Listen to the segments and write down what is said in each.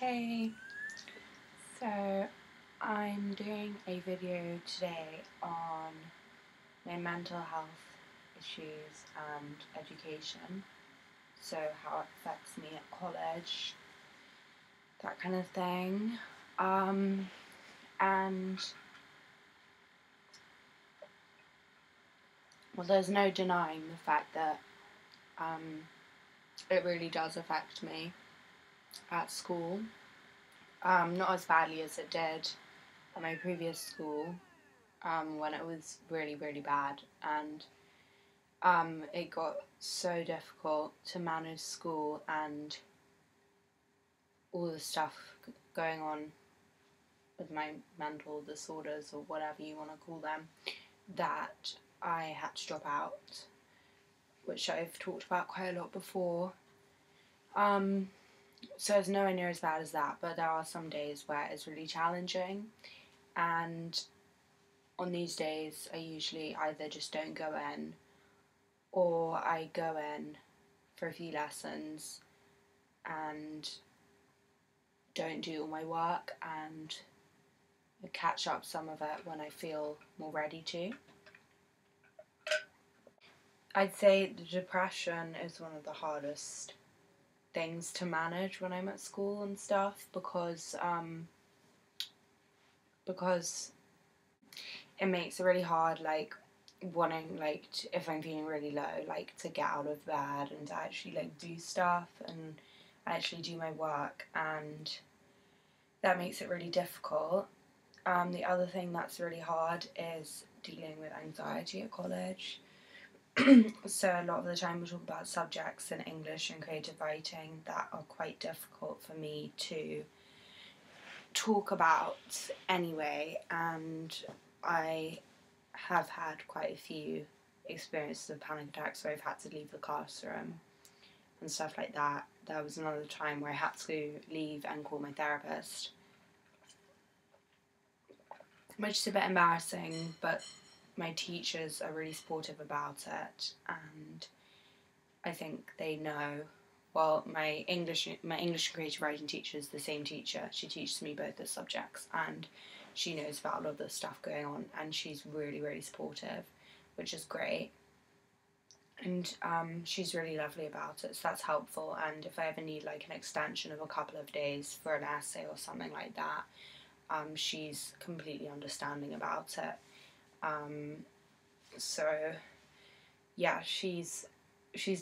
Hey, so I'm doing a video today on my mental health issues and education, so how it affects me at college, that kind of thing. And well, there's no denying the fact that it really does affect me at school. Not as badly as it did at my previous school, when it was really, really bad, and it got so difficult to manage school and all the stuff going on with my mental disorders, or whatever you want to call them, that I had to drop out, which I've talked about quite a lot before. So it's nowhere near as bad as that, but there are some days where it's really challenging, and on these days I usually either just don't go in, or I go in for a few lessons and don't do all my work and catch up some of it when I feel more ready to. I'd say the depression is one of the hardest things to manage when I'm at school and stuff, because it makes it really hard, like wanting, like, if I'm feeling really low, like to get out of bed and to actually like do stuff and actually do my work, and that makes it really difficult. The other thing that's really hard is dealing with anxiety at college. So a lot of the time we talk about subjects in English and creative writing that are quite difficult for me to talk about anyway, and I have had quite a few experiences of panic attacks where I've had to leave the classroom and stuff like that. There was another time where I had to leave and call my therapist, which is a bit embarrassing, but my teachers are really supportive about it, and I think they know. Well, my English and creative writing teacher is the same teacher. She teaches me both the subjects, and she knows about a lot of the stuff going on, and she's really, really supportive, which is great. And she's really lovely about it, so that's helpful. And if I ever need like an extension of a couple of days for an essay or something like that, she's completely understanding about it. So yeah, she's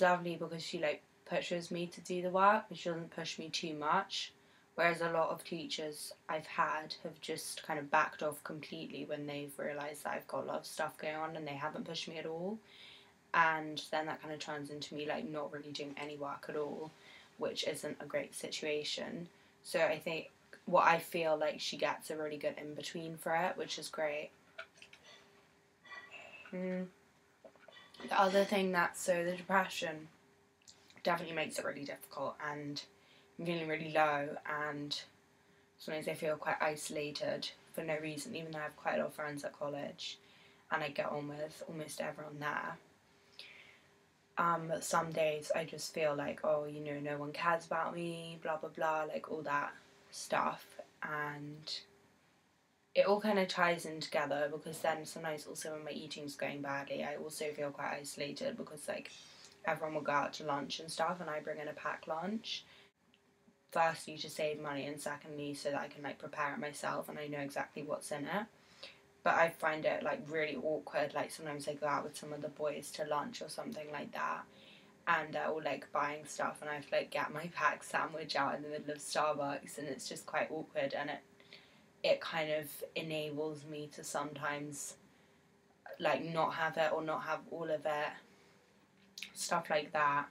lovely because she like pushes me to do the work, but she doesn't push me too much. Whereas a lot of teachers I've had have just kind of backed off completely when they've realised that I've got a lot of stuff going on, and they haven't pushed me at all. And then that kind of turns into me like not really doing any work at all, which isn't a great situation. So I think what I feel like she gets a really good in between for it, which is great. The other thing the depression definitely makes it really difficult, and I'm feeling really low, and sometimes I feel quite isolated for no reason, even though I have quite a lot of friends at college and I get on with almost everyone there. But some days I just feel like, oh, you know, no one cares about me, blah blah blah, like all that stuff, and it all kind of ties in together, because then sometimes also when my eating's going badly, I also feel quite isolated, because like everyone will go out to lunch and stuff, and I bring in a packed lunch. Firstly, to save money, and secondly, so that I can like prepare it myself and I know exactly what's in it. But I find it like really awkward. Like sometimes I go out with some of the boys to lunch or something like that, and they're all like buying stuff, and I have to like get my packed sandwich out in the middle of Starbucks, and it's just quite awkward, and it kind of enables me to sometimes like not have it or not have all of it, stuff like that.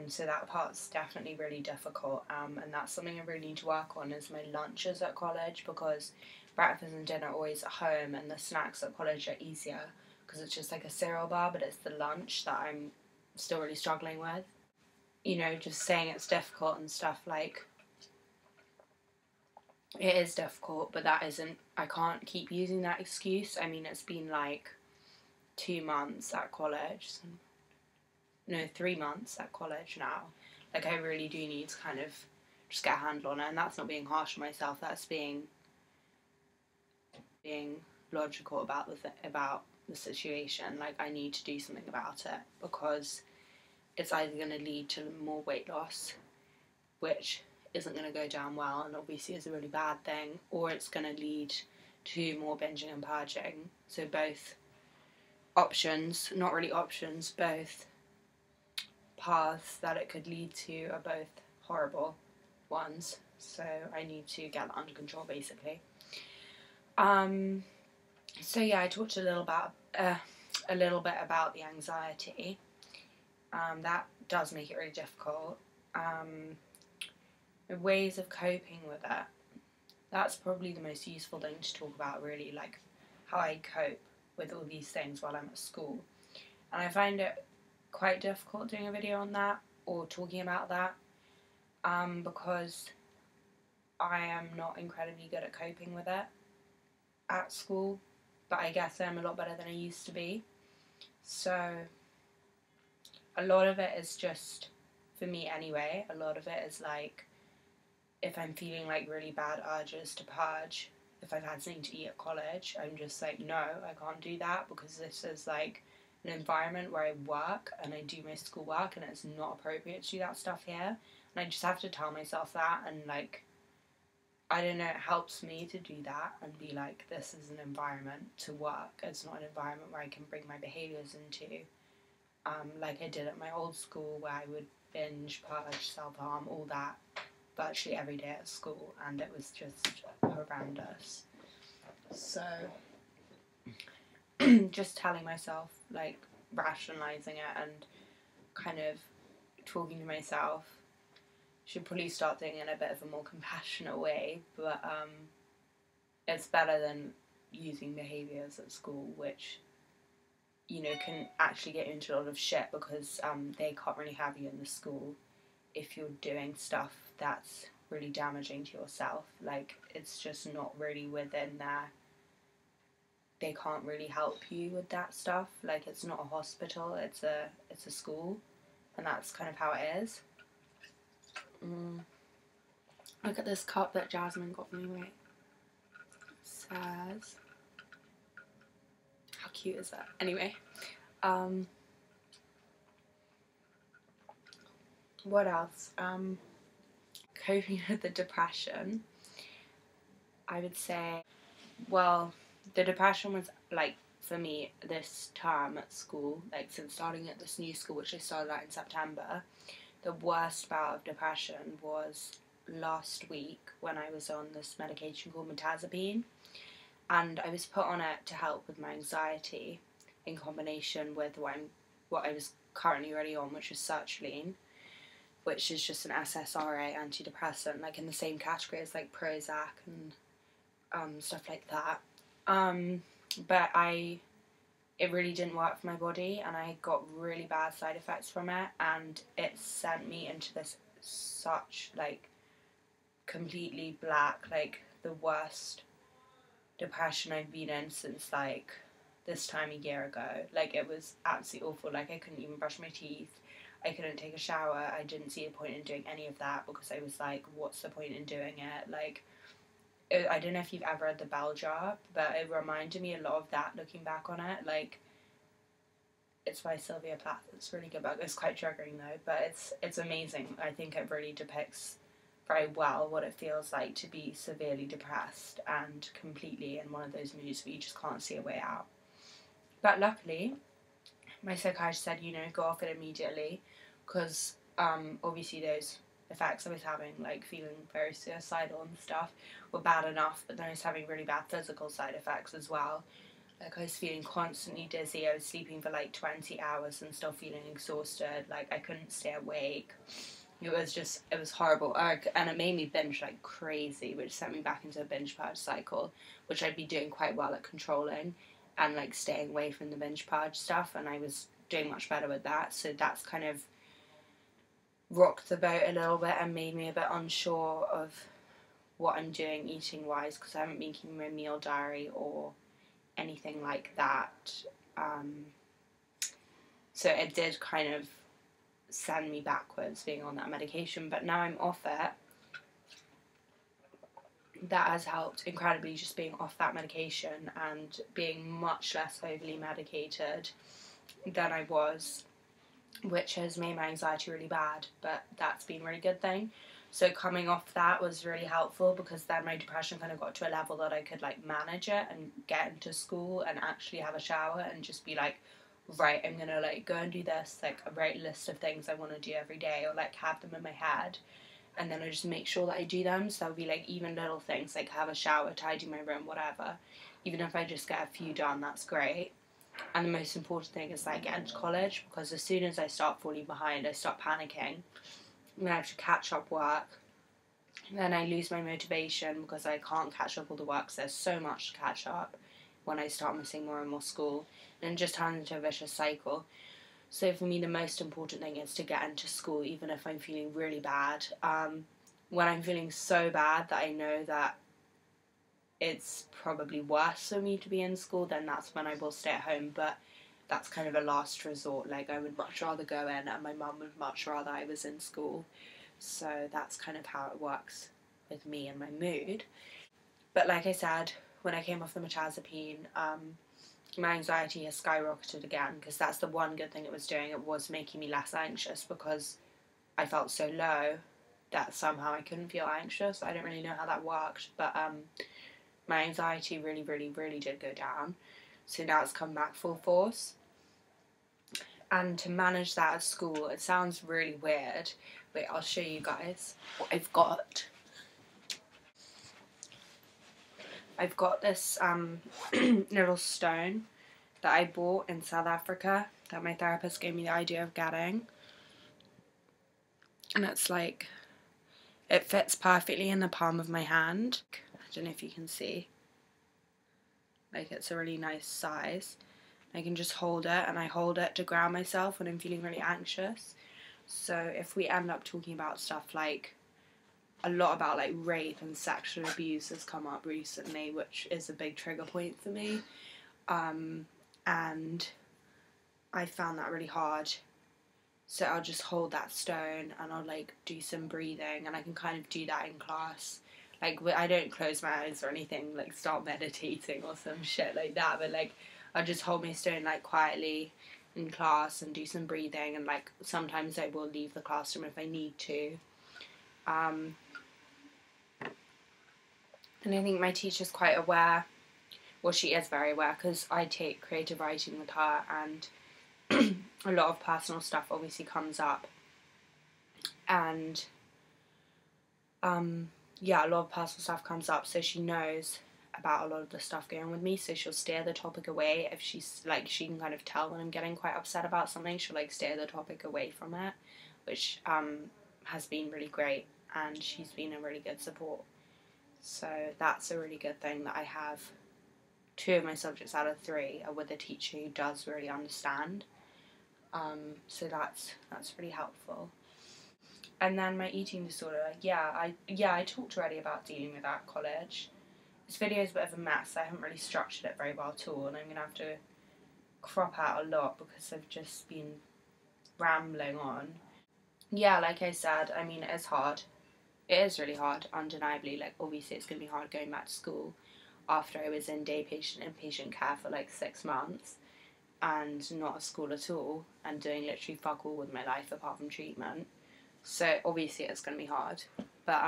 So that part's definitely really difficult, and that's something I really need to work on, is my lunches at college, because breakfast and dinner are always at home, and the snacks at college are easier because it's just like a cereal bar, but it's the lunch that I'm still really struggling with. You know, just saying it's difficult and stuff, like, it is difficult, but I can't keep using that excuse. I mean, it's been like 2 months at college, no, 3 months at college now. Like, I really do need to kind of just get a handle on it. And that's not being harsh on myself, that's being logical about the situation. Like, I need to do something about it, because it's either going to lead to more weight loss, which isn't going to go down well and obviously is a really bad thing, or it's going to lead to more binging and purging. So both options, not really options, both paths that it could lead to are both horrible ones. So I need to get that under control, basically. So yeah, I talked a little bit about the anxiety. That does make it really difficult. Ways of coping with it. That's probably the most useful thing to talk about, really, like how I cope with all these things while I'm at school. And I find it quite difficult doing a video on that or talking about that, because I am not incredibly good at coping with it at school, but I guess I'm a lot better than I used to be. So a lot of it is just, for me anyway, a lot of it is like, if I'm feeling like really bad urges to purge, if I've had something to eat at college, I'm just like, no, I can't do that, because this is like an environment where I work and I do my school work, and it's not appropriate to do that stuff here. And I just have to tell myself that, and like, I don't know, it helps me to do that and be like, this is an environment to work. It's not an environment where I can bring my behaviours into, like I did at my old school, where I would binge, purge, self-harm, all that, virtually every day at school, and it was just horrendous. So just telling myself, like, rationalising it and kind of talking to myself, should probably start doing it in a bit of a more compassionate way, but it's better than using behaviours at school, which, you know, can actually get you into a lot of shit, because they can't really have you in the school if you're doing stuff that's really damaging to yourself. Like, it's just not really within they can't really help you with that stuff. Like, it's not a hospital, it's a school, and that's kind of how it is. Look at this cup that Jasmine got me. Wait, it says, how cute is that? Anyway, what else? Coping with the depression, I would say, well, the depression was, like, for me, this term at school, like, since starting at this new school, which I started at in September, the worst bout of depression was last week when I was on this medication called mirtazapine, and I was put on it to help with my anxiety in combination with what I was currently already on, which is sertraline, which is just an SSRI antidepressant, like in the same category as like Prozac and stuff like that. But it really didn't work for my body, and I got really bad side effects from it, and it sent me into this such, like, completely black, like, the worst depression I've been in since, like, this time a year ago. Like, it was absolutely awful. Like, I couldn't even brush my teeth, I couldn't take a shower, I didn't see a point in doing any of that, because I was like, what's the point in doing it? Like, I don't know if you've ever read The Bell Jar, but it reminded me a lot of that looking back on it. Like, it's by Sylvia Plath. It's a really good book. It's quite triggering though, but it's amazing. I think it really depicts very well what it feels like to be severely depressed and completely in one of those moods where you just can't see a way out. But luckily, my psychiatrist said, you know, go off it immediately, because obviously those effects I was having, like feeling very suicidal and stuff, were bad enough, but then I was having really bad physical side effects as well. Like, I was feeling constantly dizzy, I was sleeping for like 20 hours and still feeling exhausted, like I couldn't stay awake. It was horrible, and it made me binge like crazy, which sent me back into a binge purge cycle, which I'd be doing quite well at controlling and like staying away from the binge purge stuff, and I was doing much better with that. So that's kind of rocked the boat a little bit and made me a bit unsure of what I'm doing eating wise, because I haven't been keeping my meal diary or anything like that. So it did kind of send me backwards being on that medication, but now I'm off it that has helped incredibly, just being off that medication and being much less overly medicated than I was, which has made my anxiety really bad, but that's been a really good thing. So coming off that was really helpful, because then my depression kind of got to a level that I could like manage it and get into school and actually have a shower and just be like, right, I'm gonna like go and do this, like a write list of things I want to do every day, or like have them in my head, and then I just make sure that I do them. So that'll be like even little things like have a shower, tidy my room, whatever. Even if I just get a few done, that's great. And the most important thing is like get into college, because as soon as I start falling behind, I start panicking. And then I have to catch up work. And then I lose my motivation because I can't catch up all the work, so there's so much to catch up when I start missing more and more school. And it just turns into a vicious cycle. So for me, the most important thing is to get into school, even if I'm feeling really bad. When I'm feeling so bad that I know that it's probably worse for me to be in school, then that's when I will stay at home. But that's kind of a last resort. Like, I would much rather go in, and my mum would much rather I was in school. So that's kind of how it works with me and my mood. But like I said, when I came off the mirtazapine, my anxiety has skyrocketed again, because that's the one good thing it was doing. It was making me less anxious, because I felt so low that somehow I couldn't feel anxious. I don't really know how that worked, but my anxiety really, really, really did go down. So now it's come back full force. And to manage that at school, it sounds really weird. Wait, I'll show you guys what I've got. I've got this little stone that I bought in South Africa that my therapist gave me the idea of getting. And it's like, it fits perfectly in the palm of my hand. I don't know if you can see. Like, it's a really nice size. I can just hold it, and I hold it to ground myself when I'm feeling really anxious. So if we end up talking about stuff like, a lot about like rape and sexual abuse has come up recently, which is a big trigger point for me. And I found that really hard. So I'll just hold that stone and I'll like do some breathing, and I can kind of do that in class. Like, I don't close my eyes or anything, like start meditating or some shit like that, but like I'll just hold my stone like quietly in class and do some breathing, and like sometimes I will leave the classroom if I need to. And I think my teacher's quite aware. Well, she is very aware, because I take creative writing with her, and a lot of personal stuff obviously comes up. And yeah, a lot of personal stuff comes up, so she knows about a lot of the stuff going on with me, so she'll steer the topic away. If she's like, she can kind of tell when I'm getting quite upset about something, she'll like steer the topic away from it, which has been really great, and she's been a really good support. So that's a really good thing, that I have 2 of my subjects out of 3 are with a teacher who does really understand. So that's really helpful. And then my eating disorder, I talked already about dealing with that at college. This video is a bit of a mess. I haven't really structured it very well at all, and I'm going to have to crop out a lot because I've just been rambling on. Yeah, like I said, I mean, it is hard. It is really hard, undeniably. Like, obviously it's going to be hard going back to school after I was in day patient, inpatient care for like 6 months and not at school at all, and doing literally fuck all with my life apart from treatment. So obviously it's going to be hard, but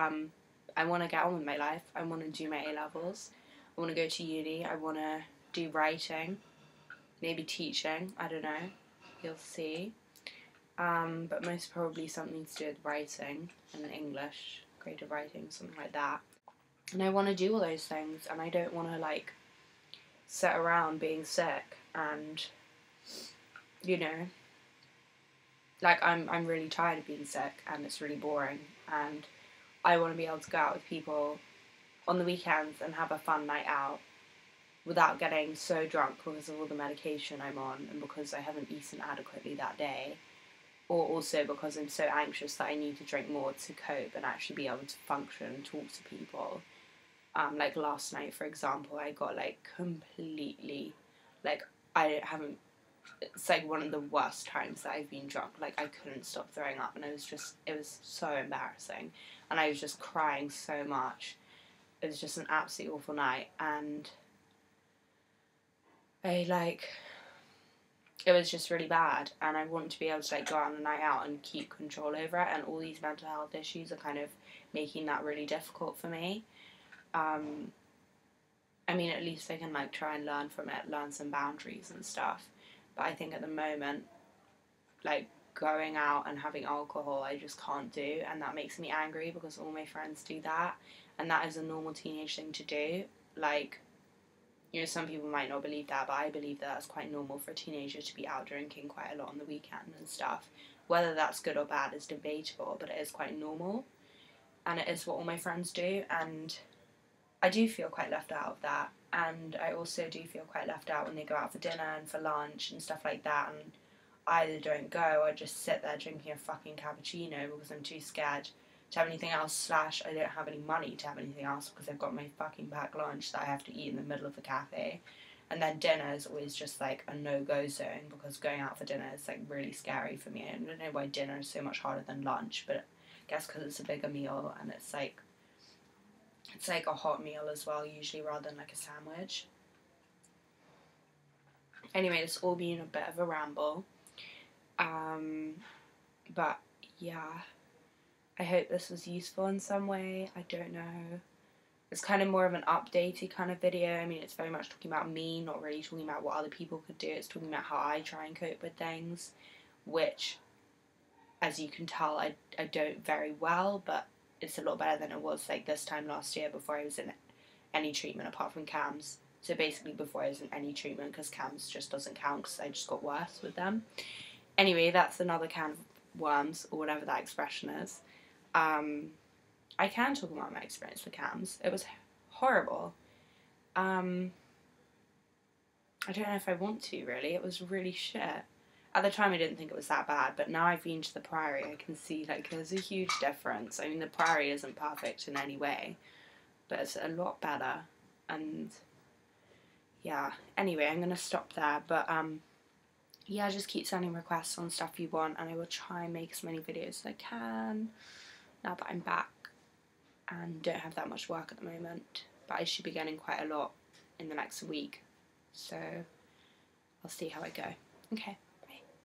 I want to get on with my life. I want to do my A-levels. I want to go to uni. I want to do writing, maybe teaching, I don't know, you'll see. But most probably something to do with writing and English, creative writing, something like that. And I want to do all those things, and I don't want to like sit around being sick and, you know, like I'm really tired of being sick, and it's really boring, and I want to be able to go out with people on the weekends and have a fun night out without getting so drunk because of all the medication I'm on, and because I haven't eaten adequately that day, or also because I'm so anxious that I need to drink more to cope and actually be able to function and talk to people. Like last night, for example, I got like completely, like, it's like one of the worst times that I've been drunk. Like, I couldn't stop throwing up, and it was so embarrassing, and I was just crying so much. it was just an absolutely awful night, and it was just really bad, and I want to be able to like go out on a night out and keep control over it, and all these mental health issues are kind of making that really difficult for me. I mean, at least I can like try and learn from it, learn some boundaries and stuff. But I think at the moment, like going out and having alcohol, I just can't do, and that makes me angry because all my friends do that, and that is a normal teenage thing to do. Like, you know, some people might not believe that, but I believe that that's quite normal for a teenager to be out drinking quite a lot on the weekend and stuff. Whether that's good or bad is debatable, but it is quite normal, and it is what all my friends do, and I do feel quite left out of that, and I also do feel quite left out when they go out for dinner and for lunch and stuff like that, and I either don't go or just sit there drinking a fucking cappuccino because I'm too scared to have anything else, / I don't have any money to have anything else because I've got my fucking packed lunch that I have to eat in the middle of the cafe. And then dinner is always just like a no-go zone because going out for dinner is like really scary for me. I don't know why dinner is so much harder than lunch, but I guess because it's a bigger meal and it's like a hot meal as well, usually, rather than like a sandwich. Anyway, it's all been a bit of a ramble. But yeah, I hope this was useful in some way. I don't know. It's kind of more of an updatey kind of video. I mean, it's very much talking about me, not really talking about what other people could do. It's talking about how I try and cope with things, which, as you can tell, I don't very well, but it's a lot better than it was like this time last year before I was in any treatment apart from CAMS. So basically before I was in any treatment, because CAMS just doesn't count because I just got worse with them. Anyway, that's another can of worms, or whatever that expression is. I can talk about my experience with CAMS. It was horrible. I don't know if I want to, really. It was really shit. At the time, I didn't think it was that bad, but now I've been to the Priory, I can see, like, there's a huge difference. I mean, the Priory isn't perfect in any way, but it's a lot better, and, yeah. Anyway, I'm gonna stop there, but, yeah, just keep sending requests on stuff you want, and I will try and make as many videos as I can, now that I'm back, and don't have that much work at the moment, but I should be getting quite a lot in the next week, so I'll see how I go. Okay.